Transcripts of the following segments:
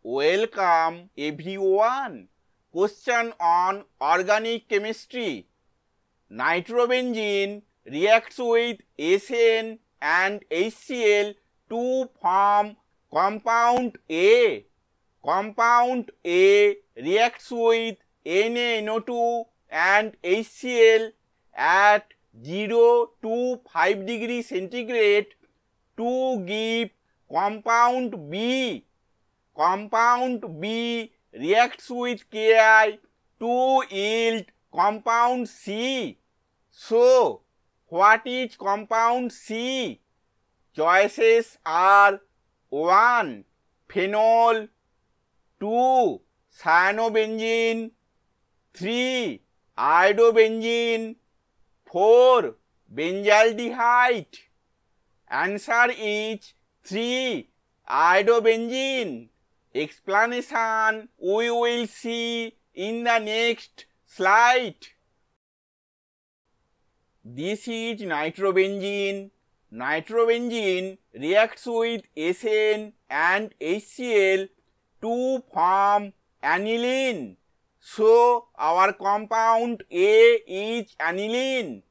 Welcome everyone. Question on organic chemistry. Nitrobenzene reacts with SN and HCl to form compound A. Compound A reacts with NaNO2 and HCl at 0 to 5 degree centigrade to give compound B. Compound B reacts with Ki to yield compound C. So, what is compound C? Choices are 1. Phenol, 2. cyanobenzene, 3. iodobenzene, 4. benzaldehyde. Answer is 3. iodobenzene. Explanation we will see in the next slide. This is nitrobenzene. Nitrobenzene reacts with SN and HCl to form aniline. So, our compound A is aniline.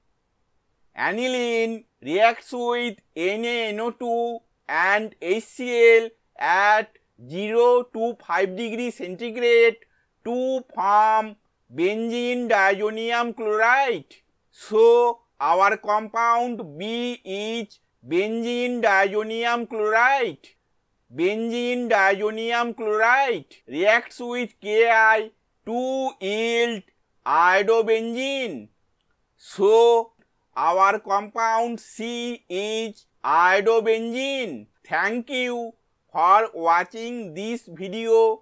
Aniline reacts with NaNO2 and HCl at 0 to 5 degree centigrade to form benzene diazonium chloride. So, our compound B is benzene diazonium chloride. Benzene diazonium chloride reacts with Ki to yield iodobenzene. So, our compound C is iodobenzene. Thank you for watching this video.